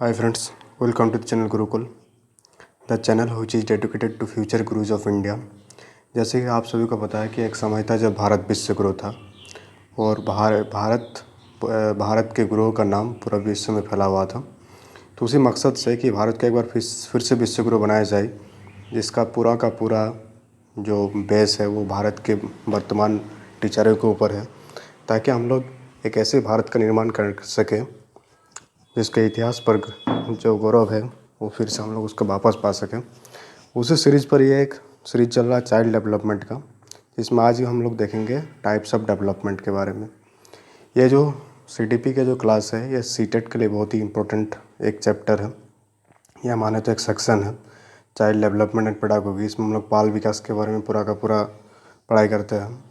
Hi friends, welcome to the channel Gurukul, the channel which is dedicated to future gurus of India। जैसे कि आप सभी को पता है कि एक समय था जब भारत विश्व गुरु था और भारत के गुरुओं का नाम पूरा विश्व में फैला हुआ था। तो उसी मकसद से कि भारत को एक बार फिर से विश्व गुरु बनाया जाए, जिसका पूरा का पूरा जो बेस है वो भारत के वर्तमान टीचरों के ऊपर है, ताकि हम लोग एक ऐसे भारत का निर्माण कर सकें जिसके इतिहास पर जो गौरव है वो फिर से हम लोग उसको वापस पा सकें। उसी सीरीज़ पर ये एक सीरीज़ चल रहा है चाइल्ड डेवलपमेंट का, जिसमें आज हम लोग देखेंगे टाइप्स ऑफ डेवलपमेंट के बारे में। ये जो सीटीपी के जो क्लास है ये सीटेट के लिए बहुत ही इम्पोर्टेंट एक चैप्टर है, या माने तो एक सेक्शन है चाइल्ड डेवलपमेंट एंड पेडागोगी। इसमें हम लोग बाल विकास के बारे में पूरा का पूरा पढ़ाई करते हैं।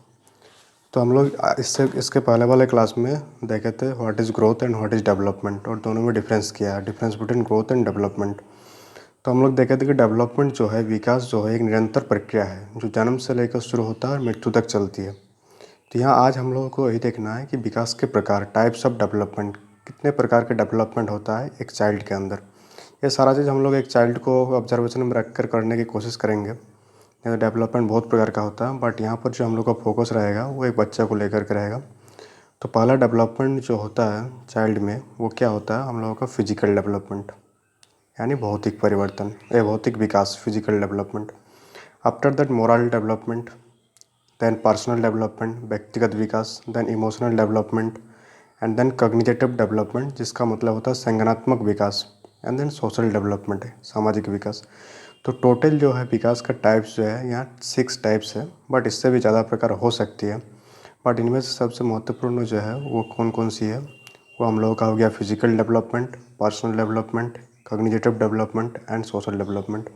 तो हम लोग इसके पहले वाले क्लास में देखे थे what is growth and what is development, और दोनों में डिफरेंस किया है, difference between growth and development. तो हम लोग देखे थे कि डेवलपमेंट जो है, विकास जो है, एक निरंतर प्रक्रिया है जो जन्म से लेकर शुरू होता है और मृत्यु तक चलती है। तो यहाँ आज हम लोगों को यही देखना है कि विकास के प्रकार, टाइप्स ऑफ डेवलपमेंट, कितने प्रकार के डेवलपमेंट होता है एक चाइल्ड के अंदर। ये सारा चीज़ हम लोग एक चाइल्ड को ऑब्जर्वेशन में रख कर करने की कोशिश करेंगे। नहीं तो डेवलपमेंट बहुत प्रकार का होता है, बट यहाँ पर जो हम लोग का फोकस रहेगा वो एक बच्चे को लेकर के रहेगा। तो पहला डेवलपमेंट जो होता है चाइल्ड में वो क्या होता है, हम लोगों का फिजिकल डेवलपमेंट, यानी भौतिक परिवर्तन या भौतिक विकास, physical development. After that moral development, then personal development, व्यक्तिगत विकास, then emotional development, and then cognitive development, जिसका मतलब होता है संज्ञानात्मक विकास, एंड देन सोशल डेवलपमेंट है, सामाजिक विकास। तो टोटल जो है विकास का टाइप्स जो है यहाँ 6 टाइप्स है, बट इससे भी ज़्यादा प्रकार हो सकती है। बट इनमें से सबसे महत्वपूर्ण जो है वो कौन कौन सी है, वो हम लोगों का हो गया physical development, personal development, cognitive development and social development.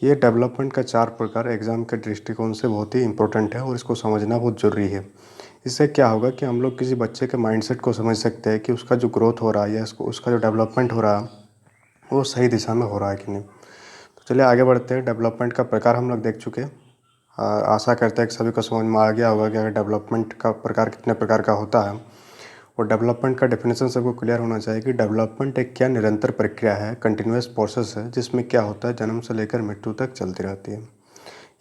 ये डेवलपमेंट का 4 प्रकार एग्ज़ाम के दृष्टिकोण से बहुत ही इंपॉर्टेंट है और इसको समझना बहुत ज़रूरी है। इससे क्या होगा कि हम लोग किसी बच्चे के माइंडसेट को समझ सकते हैं कि उसका जो ग्रोथ हो रहा है या उसका जो डेवलपमेंट हो रहा है वो सही दिशा में हो रहा है कि नहीं। तो चलिए आगे बढ़ते हैं। डेवलपमेंट का प्रकार हम लोग देख चुके हैं। आशा करते हैं कि सभी को समझ में आ गया होगा कि अगर डेवलपमेंट का प्रकार कितने प्रकार का होता है, और डेवलपमेंट का डेफिनेशन सबको क्लियर होना चाहिए कि डेवलपमेंट एक क्या निरंतर प्रक्रिया है, कंटिन्यूस प्रोसेस है, जिसमें क्या होता है जन्म से लेकर मृत्यु तक चलती रहती है।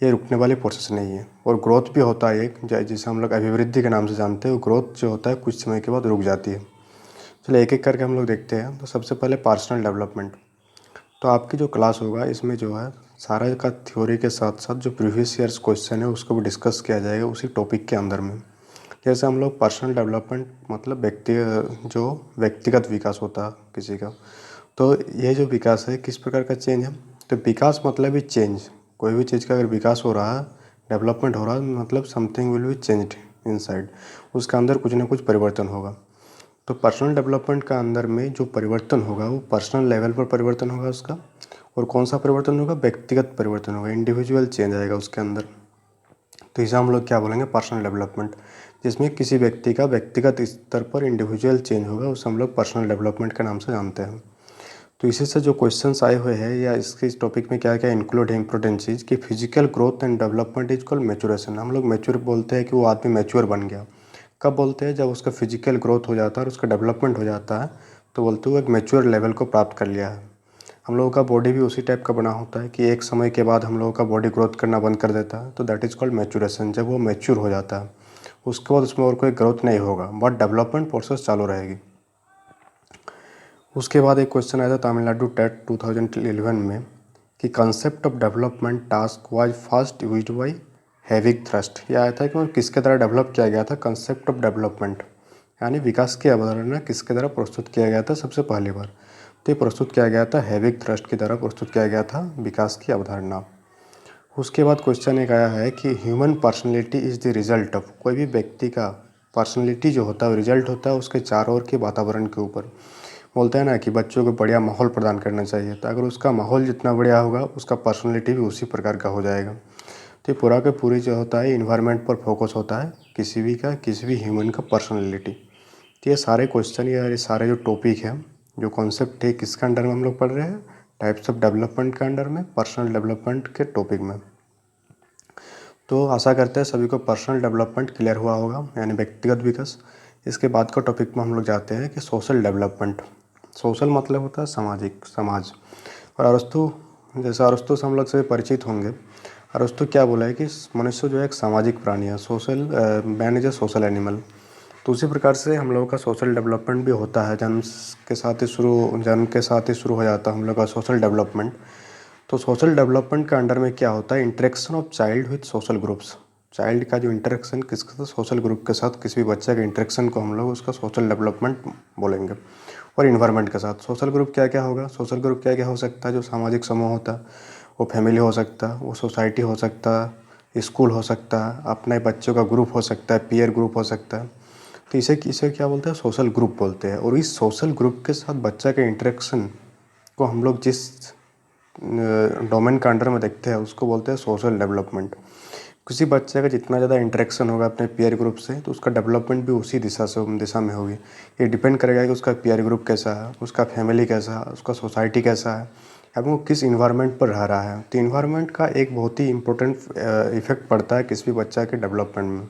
ये रुकने वाली प्रोसेस नहीं है। और ग्रोथ भी होता है एक, जिसे हम लोग अभिवृद्धि के नाम से जानते हैं। ग्रोथ जो होता है कुछ समय के बाद रुक जाती है। चलिए एक एक करके हम लोग देखते हैं। तो सबसे पहले पर्सनल डेवलपमेंट। तो आपकी जो क्लास होगा इसमें जो है सारा का थ्योरी के साथ साथ जो प्रीवियस ईयर्स क्वेश्चन है उसको भी डिस्कस किया जाएगा उसी टॉपिक के अंदर में। जैसे हम लोग पर्सनल डेवलपमेंट मतलब व्यक्तिगत विकास होता है किसी का। तो ये जो विकास है किस प्रकार का चेंज है, तो विकास मतलब ही चेंज। कोई भी चीज़ का अगर विकास हो रहा है, डेवलपमेंट हो रहा है, मतलब something will be changed inside, उसका अंदर कुछ ना कुछ परिवर्तन होगा। तो पर्सनल डेवलपमेंट का अंदर में जो परिवर्तन होगा वो पर्सनल लेवल पर परिवर्तन होगा उसका। और कौन सा परिवर्तन होगा, व्यक्तिगत परिवर्तन होगा, इंडिविजुअल चेंज आएगा उसके अंदर। तो इसे हम लोग क्या बोलेंगे, पर्सनल डेवलपमेंट, जिसमें किसी व्यक्ति का व्यक्तिगत स्तर पर इंडिविजुअल चेंज होगा, उसे हम लोग पर्सनल डेवलपमेंट के नाम से जानते हैं। तो इसी से जो क्वेश्चंस आए हुए हैं या इसके इस टॉपिक में क्या क्या इंक्लूड है, इंपॉर्टेंट चीज़ कि physical growth and development is called maturation. हम लोग मैच्योर बोलते हैं कि वो आदमी मैच्योर बन गया। कब बोलते हैं, जब उसका फिजिकल ग्रोथ हो जाता है और उसका डेवलपमेंट हो जाता है, तो बोलते हुए एक मैच्योर लेवल को प्राप्त कर लिया है। हम लोगों का बॉडी भी उसी टाइप का बना होता है कि एक समय के बाद हम लोगों का बॉडी ग्रोथ करना बंद कर देता है, तो दैट इज़ कॉल्ड मैच्योरेशन। जब वो मैच्योर हो जाता है उसके बाद उसमें और कोई ग्रोथ नहीं होगा, बट डेवलपमेंट प्रोसेस चालू रहेगी। उसके बाद एक क्वेश्चन आया था तमिलनाडु टेट 2011 में कि concept of development task was first used by Havighurst. यह आया था कि किसके द्वारा डेवलप किया गया था कंसेप्ट ऑफ डेवलपमेंट, यानी विकास की अवधारणा किसके द्वारा प्रस्तुत किया गया था सबसे पहली बार। तो ये प्रस्तुत किया गया था हेविग थ्रस्ट की द्वारा प्रस्तुत किया गया था विकास की अवधारणा। उसके बाद क्वेश्चन एक आया है कि human personality is the result of. कोई भी व्यक्ति का पर्सनैलिटी जो होता है रिजल्ट होता है उसके चारों ओर के वातावरण के ऊपर। बोलते हैं ना कि बच्चों को बढ़िया माहौल प्रदान करना चाहिए, तो अगर उसका माहौल जितना बढ़िया होगा उसका पर्सनैलिटी भी उसी प्रकार का हो जाएगा। तो ये पूरा का पूरी जो होता है इन्वायरमेंट पर फोकस होता है किसी भी ह्यूमन का पर्सनैलिटी। तो ये सारे क्वेश्चन या ये सारे जो टॉपिक है, जो कॉन्सेप्ट है, किसके अंडर में हम लोग पढ़ रहे हैं, टाइप्स ऑफ डेवलपमेंट के अंडर में, पर्सनल डेवलपमेंट के टॉपिक में। तो आशा करते हैं सभी को पर्सनल डेवलपमेंट क्लियर हुआ होगा, यानी व्यक्तिगत विकास। इसके बाद का टॉपिक में हम लोग जाते हैं कि सोशल डेवलपमेंट। सोशल मतलब होता है सामाजिक, समाज। और अरस्तु, जैसे अरस्तु से हम लोग से परिचित होंगे। अरस्तु क्या बोला है कि मनुष्य जो है एक सामाजिक प्राणी है, social man is a social animal. तो उसी प्रकार से हम लोगों का सोशल डेवलपमेंट भी होता है, जन्म के साथ ही शुरू हो जाता है हम लोग का सोशल डेवलपमेंट। तो सोशल डेवलपमेंट के अंडर में क्या होता है, interaction of child with social groups. Child का जो इंटरेक्शन किसके साथ, सोशल ग्रुप के साथ, किसी भी बच्चे के इंटरेक्शन को हम लोग उसका सोशल डेवलपमेंट बोलेंगे। और इन्वायरमेंट के साथ सोशल ग्रुप क्या क्या होगा, सोशल ग्रुप क्या क्या हो सकता है, जो सामाजिक समूह होता है, वो फैमिली हो सकता है, वो सोसाइटी हो सकता है, स्कूल हो सकता है, अपने बच्चों का ग्रुप हो सकता है, पीयर ग्रुप हो सकता है। तो इसे क्या बोलते हैं, सोशल ग्रुप बोलते हैं। और इस सोशल ग्रुप के साथ बच्चा के इंटरेक्शन को हम लोग जिस डोमेन के अंडर में देखते हैं उसको बोलते हैं सोशल डेवलपमेंट। किसी बच्चे का जितना ज़्यादा इंटरेक्शन होगा अपने पीयर ग्रुप से, तो उसका डेवलपमेंट भी उसी दिशा में होगी। ये डिपेंड करेगा कि उसका पीयर ग्रुप कैसा है, उसका फैमिली कैसा है, उसका सोसाइटी कैसा है, एवं वो किस इन्वायरमेंट पर रह रहा है। तो इन्वायरमेंट का एक बहुत ही इंपॉर्टेंट इफेक्ट पड़ता है किसी भी बच्चा के डेवलपमेंट में।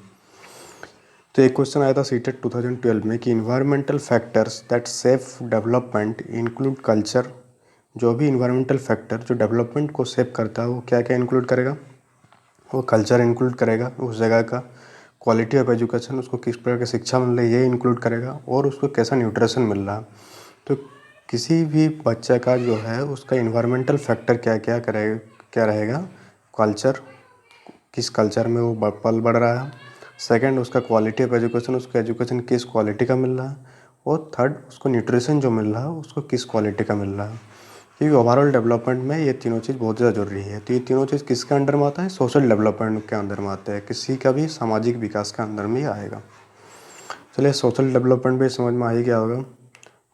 तो एक क्वेश्चन आया था सीटेट 2012 में कि environmental factors that safe development include culture. जो भी इन्वायरमेंटल फैक्टर जो डेवलपमेंट को सेव करता है वो क्या क्या इंक्लूड करेगा, वो कल्चर इंक्लूड करेगा, उस जगह का क्वालिटी ऑफ एजुकेशन, उसको किस प्रकार की शिक्षा मिल रही है ये इंक्लूड करेगा, और उसको कैसा न्यूट्रिशन मिल रहा है। तो किसी भी बच्चे का जो है उसका इन्वायरमेंटल फैक्टर क्या क्या करेगा, क्या रहेगा, कल्चर, किस कल्चर में वो पल बढ़ रहा है। सेकंड, उसका क्वालिटी ऑफ एजुकेशन, उसको एजुकेशन किस क्वालिटी का मिल रहा है। और थर्ड, उसको न्यूट्रिशन जो मिल रहा है उसको किस क्वालिटी का मिल रहा है। क्योंकि ओवरऑल डेवलपमेंट में ये तीनों चीज़ बहुत ज़्यादा जरूरी है। तो ये तीनों चीज़ किसके अंडर में आता है, सोशल डेवलपमेंट के अंदर में आता है, किसी का भी सामाजिक विकास के अंदर में ही आएगा। चलिए, सोशल डेवलपमेंट भी समझ में आ ही गया होगा।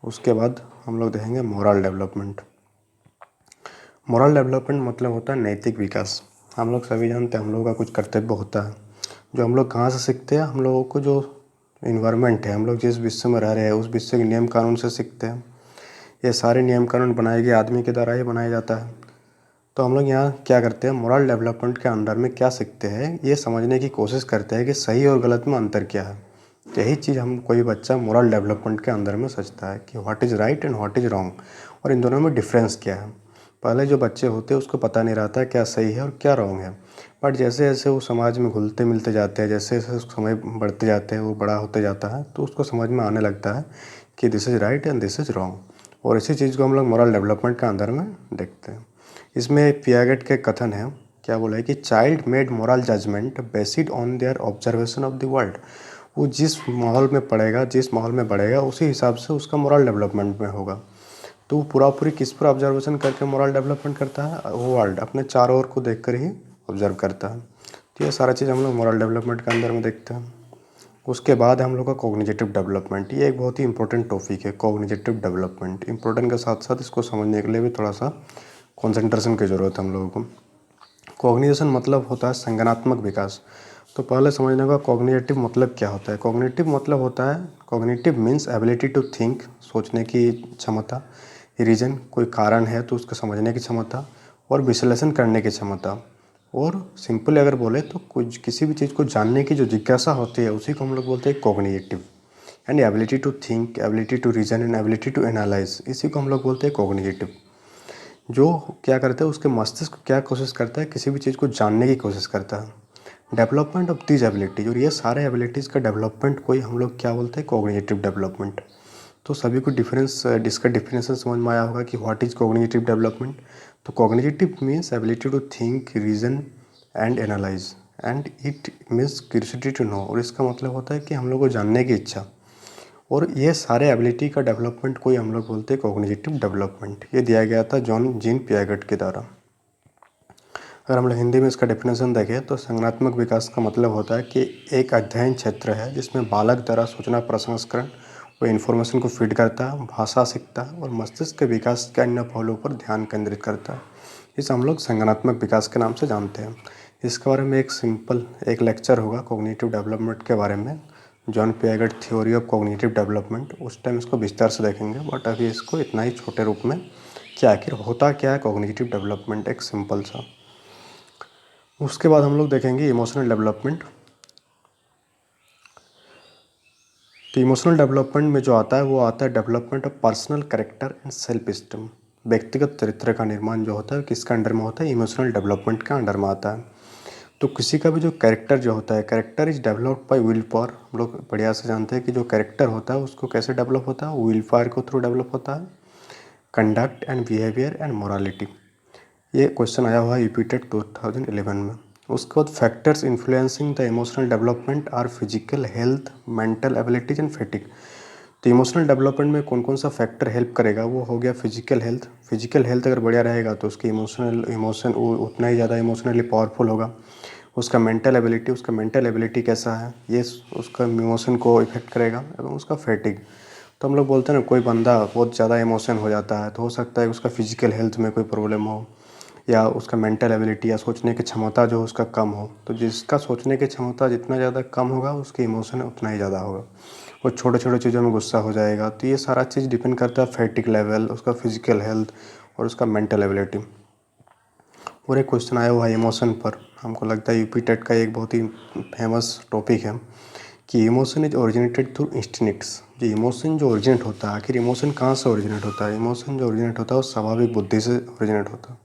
उसके बाद हम लोग देखेंगे मोरल डेवलपमेंट। मोरल डेवलपमेंट मतलब होता है नैतिक विकास। हम लोग सभी जानते हैं हम लोगों का कुछ कर्तव्य होता है जो हम लोग कहाँ से सीखते हैं, हम लोगों को जो इन्वायरमेंट है, हम लोग जिस विश्व में रह रहे हैं उस विश्व के नियम कानून से सीखते हैं। ये सारे नियम कानून बनाए गए आदमी के द्वारा ही बनाया जाता है। तो हम लोग यहाँ क्या करते हैं, मोरल डेवलपमेंट के अंडर में क्या सीखते हैं, ये समझने की कोशिश करते हैं कि सही और गलत में अंतर क्या है। यही चीज़ हम कोई बच्चा मोरल डेवलपमेंट के अंदर में सोचता है कि what is right and what is wrong, और इन दोनों में डिफरेंस क्या है। पहले जो बच्चे होते हैं उसको पता नहीं रहता क्या सही है और क्या रॉन्ग है। बट जैसे जैसे वो समाज में घुलते मिलते जाते हैं, जैसे जैसे समय बढ़ते जाते हैं, वो बड़ा होते जाता है, तो उसको समझ में आने लगता है कि this is right and this is wrong. और इसी चीज़ को हम लोग मोरल डेवलपमेंट के अंदर में देखते हैं। इसमें पियागेट के कथन है, क्या बोला है कि child made moral judgement based on their observation of the world. वो जिस माहौल में पढ़ेगा, जिस माहौल में बढ़ेगा, उसी हिसाब से उसका मोरल डेवलपमेंट में होगा। तो वो पूरा पूरी किस पर ऑब्जर्वेशन करके मोरल डेवलपमेंट करता है, वो वर्ल्ड अपने चारों ओर को देख कर ही ऑब्जर्व करता है। तो ये सारा चीज़ हम लोग मोरल डेवलपमेंट के अंदर में देखते हैं। उसके बाद हम लोग का कॉग्निटिव डेवलपमेंट, ये एक बहुत ही इंपॉर्टेंट टॉपिक है। कॉग्निटिव डेवलपमेंट इंपॉर्टेंट के साथ साथ इसको समझने के लिए भी थोड़ा सा कंसंट्रेशन की ज़रूरत है हम लोगों को। कॉग्निशन मतलब होता है संज्ञानात्मक विकास। तो पहले समझने का कॉग्निटिव मतलब क्या होता है। कॉग्निटिव मतलब होता है, cognitive means ability to think, सोचने की क्षमता, रीजन, कोई कारण है तो उसको समझने की क्षमता, और विश्लेषण करने की क्षमता। और सिंपली अगर बोले तो कुछ किसी भी चीज़ को जानने की जो जिज्ञासा होती है उसी को हम लोग बोलते हैं cognitive. And ability to think, ability to reason and ability to analyse, इसी को हम लोग बोलते हैं कॉग्निटिव। जो क्या करता है, उसके मस्तिष्क क्या कोशिश करता है, किसी भी चीज़ को जानने की कोशिश करता है। डेवलपमेंट ऑफ दीज एबिलिटीज, और ये सारे एबिलिटीज़ का डेवलपमेंट को ही हम लोग क्या बोलते हैं, कॉग्निटिव डेवलपमेंट। तो सभी को इसका डिफिनेशन समझ में आया होगा कि व्हाट इज कॉग्निटिव डेवलपमेंट। तो cognitive means ability to think, reason and analyse, and it means curiosity to know, और इसका मतलब होता है कि हम लोग को जानने की इच्छा। और ये सारे एबिलिटी का डेवलपमेंट को ही हम लोग बोलते हैं कॉग्निटिव डेवलपमेंट। ये दिया गया था जॉन जीन पियागेट के द्वारा। अगर हम लोग हिंदी में इसका डेफिनेशन देखें तो संज्ञानात्मक विकास का मतलब होता है कि एक अध्ययन क्षेत्र है जिसमें बालक द्वारा सूचना प्रसंस्करण, वो इन्फॉर्मेशन को फीड करता है, भाषा सीखता है और मस्तिष्क के विकास के अन्य पहलुओं पर ध्यान केंद्रित करता है। इसे हम लोग संज्ञानात्मक विकास के नाम से जानते हैं। इसके बारे में एक लेक्चर होगा कॉग्निटिव डेवलपमेंट के बारे में, John Piaget theory of cognitive development, उस टाइम इसको विस्तार से देखेंगे। बट अभी इसको इतना ही छोटे रूप में कि आखिर होता क्या है कॉग्निटिव डेवलपमेंट, एक सिंपल सा। उसके बाद हम लोग देखेंगे इमोशनल डेवलपमेंट। तो इमोशनल डेवलपमेंट में जो आता है वो आता है development of personal character and self esteem. व्यक्तिगत चरित्र का निर्माण जो होता है किसका अंडर में होता है, इमोशनल डेवलपमेंट का अंडर में आता है। तो किसी का भी जो कैरेक्टर जो होता है, character is developed by will power. हम लोग बढ़िया से जानते हैं कि जो कैरेक्टर होता है उसको कैसे डेवलप होता है, विल पावर के थ्रू डेवलप होता है, conduct and behaviour and morality. ये क्वेश्चन आया हुआ है यूपीटेट 2011 में। उसके बाद factors influencing the emotional development are physical health, mental abilities and fatigue. तो इमोशनल डेवलपमेंट में कौन कौन सा फैक्टर हेल्प करेगा, वो हो गया फिजिकल हेल्थ। फिजिकल हेल्थ अगर बढ़िया रहेगा तो उसकी इमोशन उतना ही ज़्यादा इमोशनली पावरफुल होगा। उसका मेंटल एबिलिटी, उसका मेंटल एबिलिटी कैसा है ये उसका इमोशन को इफेक्ट करेगा। एवं उसका फेटिक, तो हम लोग बोलते हैं ना कोई बंदा बहुत ज़्यादा इमोशन हो जाता है तो हो सकता है उसका फिजिकल हेल्थ में कोई प्रॉब्लम हो, या उसका मेंटल एबिलिटी या सोचने की क्षमता जो उसका कम हो। तो जिसका सोचने की क्षमता जितना ज़्यादा कम होगा उसकी इमोशन उतना ही ज़्यादा होगा, वो छोटे छोटे चीज़ों में गुस्सा हो जाएगा। तो ये सारा चीज़ डिपेंड करता है फैटिक लेवल, उसका फिजिकल हेल्थ और उसका मेंटल एबिलिटी। और एक क्वेश्चन आया हुआ है इमोशन पर, हमको लगता है यूपी टेट का एक बहुत ही फेमस टॉपिक है कि emotion is originated through instincts. जो इमोशन जो ओरिजिनेट होता है, आखिर इमोशन कहाँ से ओरिजिनेट होता है, इमोशन जो ओरिजिनेट होता है वो स्वाभाविक बुद्धि से ओरिजिनेट होता है।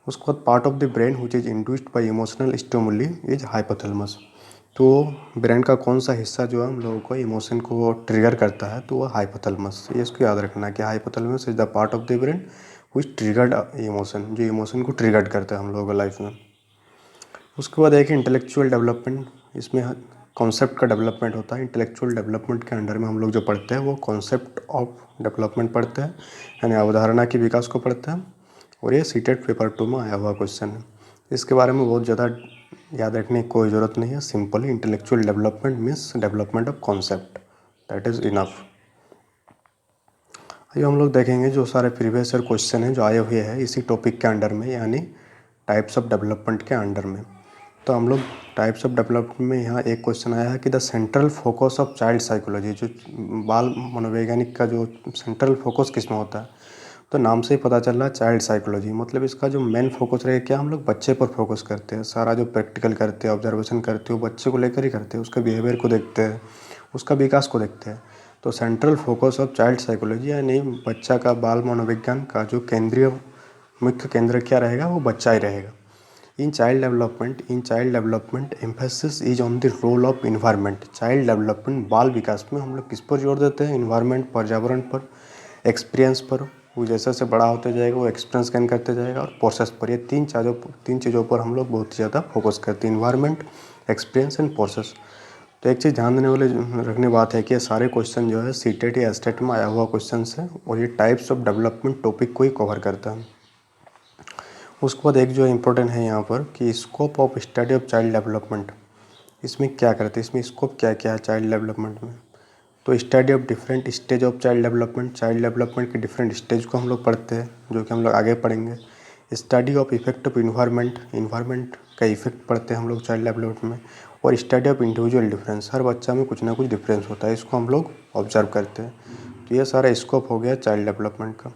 उसके बाद part of the brain which is induced by emotional stimuli is hypothalamus. तो ब्रेन का कौन सा हिस्सा जो है हम लोगों को इमोशन को ट्रिगर करता है, तो वह हाइपोथैलेमस। ये इसको याद रखना है कि hypothalamus is the part of the brain which triggered emotion, जो इमोशन को ट्रिगर्ड करता है हम लोगों को लाइफ में। उसके बाद एक इंटेलेक्चुअल डेवलपमेंट, इसमें कॉन्सेप्ट का डेवलपमेंट होता है। इंटेलेक्चुअल डेवलपमेंट के अंडर में हम लोग जो पढ़ते हैं वो कॉन्सेप्ट ऑफ डेवलपमेंट पढ़ते हैं, यानी अवधारणा के विकास को पढ़ते हैं। और ये सीटेट पेपर 2 में आया हुआ क्वेश्चन है। इसके बारे में बहुत ज़्यादा याद रखने की कोई ज़रूरत नहीं है। Simply intellectual development means development of concept, that is enough. आइए हम लोग देखेंगे जो सारे प्रीवियस ईयर क्वेश्चन हैं जो आए हुए हैं इसी टॉपिक के अंडर में, यानी टाइप्स ऑफ डेवलपमेंट के अंडर में। तो हम लोग टाइप्स ऑफ डेवलपमेंट में यहाँ एक क्वेश्चन आया है कि the central focus of child psychology, जो बाल मनोवैज्ञानिक का जो सेंट्रल फोकस किस में होता है। तो नाम से ही पता चल रहा है चाइल्ड साइकोलॉजी, मतलब इसका जो मेन फोकस रहेगा क्या, हम लोग बच्चे पर फोकस करते हैं। सारा जो प्रैक्टिकल करते हैं, ऑब्जर्वेशन करते हो, बच्चे को लेकर ही करते हैं, उसके बिहेवियर को देखते हैं, उसका विकास को देखते हैं। तो central focus of child psychology यानी बच्चा का बाल मनोविज्ञान का जो केंद्रीय मुख्य केंद्र क्या रहेगा, वो बच्चा ही रहेगा। In child development emphasis is on the role of environment. Child development बाल विकास में हम लोग किस पर जोर देते हैं, इन्वायरमेंट, पर्यावरण पर, एक्सपीरियंस पर। वो जैसे जैसे बड़ा होते जाएगा वो एक्सपीरियंस गेन करते जाएगा, और प्रोसेस पर। ये तीन चीज़ों पर हम लोग बहुत ज़्यादा फोकस करते हैं, इन्वायरमेंट, एक्सपीरियंस एंड प्रोसेस। तो एक चीज़ ध्यान देने वाले रखने बात है कि ये सारे क्वेश्चन जो है सीटेट या एस्टेट में आया हुआ क्वेश्चन है, और ये टाइप्स ऑफ डेवलपमेंट टॉपिक को ही कवर करता है। उसके बाद एक जो इम्पोर्टेंट है यहाँ पर कि scope of study of child development, इसमें क्या करते हैं, इसमें स्कोप क्या क्या है चाइल्ड डेवलपमेंट में। तो study of different stage of child development, child development के डिफरेंट स्टेज को हम लोग पढ़ते हैं, जो कि हम लोग आगे पढ़ेंगे। Study of effect of environment, environment का इफेक्ट पढ़ते हैं हम लोग चाइल्ड डेवलपमेंट में। और स्टडी ऑफ इंडिविजुअल डिफरेंस, हर बच्चा में कुछ ना कुछ डिफरेंस होता है, इसको हम लोग ऑब्जर्व करते हैं। तो ये सारा स्कोप हो गया चाइल्ड डेवलपमेंट का।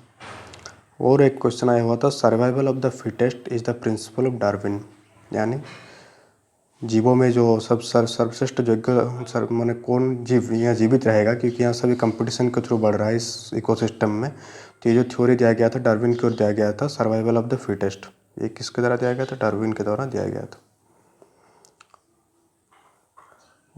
और एक क्वेश्चन आया हुआ था, survival of the fittest is the principle of Darwin, यानी जीवों में जो सर्वश्रेष्ठ जो माने कौन जीव यहाँ जीवित रहेगा, क्योंकि यहाँ सभी कंपटीशन के थ्रू बढ़ रहा है इस इकोसिस्टम में। तो ये जो थ्योरी दिया गया था डार्विन की ओर दिया गया था, सर्वाइवल ऑफ द फिटेस्ट, ये किसके द्वारा दिया गया था, डार्विन के द्वारा दिया गया था।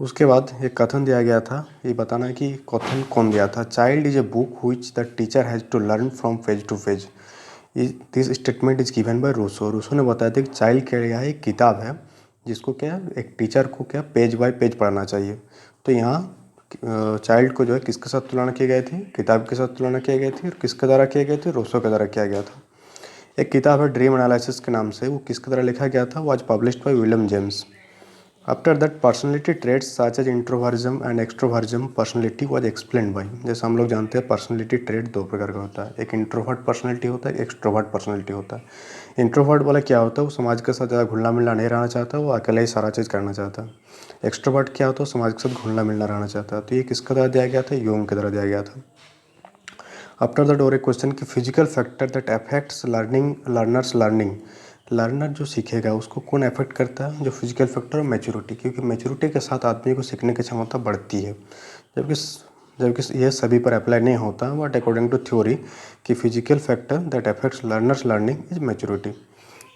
उसके बाद एक कथन दिया गया था, ये बताना है कि कथन कौन दिया था। Child is a book which the teacher has to learn from page to page. This statement is given by Rousseau. Rousseau ने बताया था कि चाइल्ड क्या है, एक किताब है जिसको क्या एक टीचर को क्या पेज बाय पेज पढ़ना चाहिए। तो यहाँ चाइल्ड को जो है किसके साथ तुलना की गई थी, किताब के साथ तुलना की गई थी, और किसके द्वारा किया गया थी, रूसो के द्वारा किया गया था। एक किताब है ड्रीम एनालिसिस के नाम से, वो किसके द्वारा लिखा गया था, वो आज published by William James. After that personality traits such as introversion and extroversion personality was explained by. जैसे हम लोग जानते हैं पर्सनैलिटी ट्रेड दो प्रकार का होता है, एक इंट्रोवर्ट पर्सनैलिटी होता है, एक एक्सट्रोवर्ट पर्सनैलिटी होता है। इंट्रोवर्ट वाला क्या होता है, वो समाज के साथ ज़्यादा घुलना मिलना नहीं रहना चाहता, वो अकेले ही सारा चीज़ करना चाहता है। एक्सट्रोवर्ट क्या होता है, समाज के साथ घुलना मिलना रहना चाहता है। तो ये किसके द्वारा दिया गया था, यूंग के द्वारा दिया गया था। आफ्टर दैट और एक क्वेश्चन कि physical factor that affects learners learning, learner जो सीखेगा उसको कौन अफेक्ट करता है, जो फिजिकल फैक्टर और मैच्योरिटी, क्योंकि मैच्योरिटी के साथ आदमी को सीखने की क्षमता बढ़ती है। जबकि जबकि यह सभी पर अप्लाई नहीं होता, बट अकॉर्डिंग टू थ्योरी कि physical factor that affects learners learning is maturity.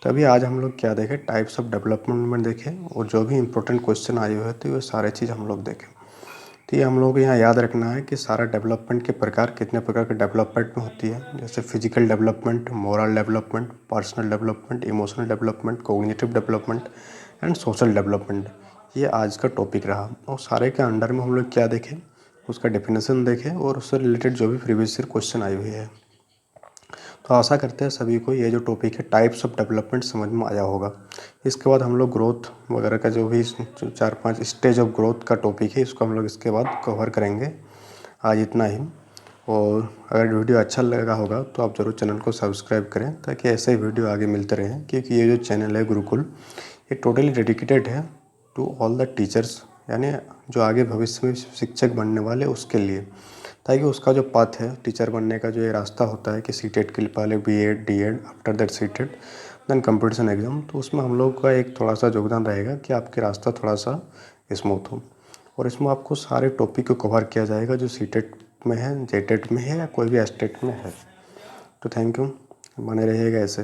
तभी आज हम लोग क्या देखें, टाइप्स ऑफ डेवलपमेंट देखें, और जो भी इंपॉर्टेंट क्वेश्चन आए हुए थे वो सारे चीज़ हम लोग देखें। तो ये हम लोग को यहाँ याद रखना है कि सारा डेवलपमेंट के प्रकार कितने प्रकार के डेवलपमेंट में होती है, जैसे physical development, moral development, personal development, emotional development, cognitive development and social development. ये आज का टॉपिक रहा, और सारे के अंडर में हम लोग क्या देखें, उसका डेफिनेशन देखें और उससे रिलेटेड जो भी प्रीवियस ईयर क्वेश्चन आए हुए हैं। तो आशा करते हैं सभी को ये जो टॉपिक है टाइप्स ऑफ डेवलपमेंट समझ में आया होगा। इसके बाद हम लोग ग्रोथ वगैरह का जो भी 4-5 स्टेज ऑफ ग्रोथ का टॉपिक है, इसको हम लोग इसके बाद कवर करेंगे। आज इतना ही, और अगर वीडियो अच्छा लगा होगा तो आप ज़रूर चैनल को सब्सक्राइब करें, ताकि ऐसे ही वीडियो आगे मिलते रहें, क्योंकि ये जो चैनल है गुरुकुल, ये टोटली डेडिकेटेड है टू ऑल द टीचर्स, यानी जो आगे भविष्य में शिक्षक बनने वाले उसके लिए, ताकि उसका जो पाथ है टीचर बनने का, जो ये रास्ता होता है कि सीटेट के लिए पहले BEd DEd, after that CTET then competition exam, तो उसमें हम लोग का एक थोड़ा सा योगदान रहेगा कि आपके रास्ता थोड़ा सा स्मूथ हो। और इसमें आपको सारे टॉपिक को कवर किया जाएगा जो सीटेट में है, जेटेट में है, या कोई भी स्टेट में है। तो थैंक यू, बने रहिएगा ऐसे।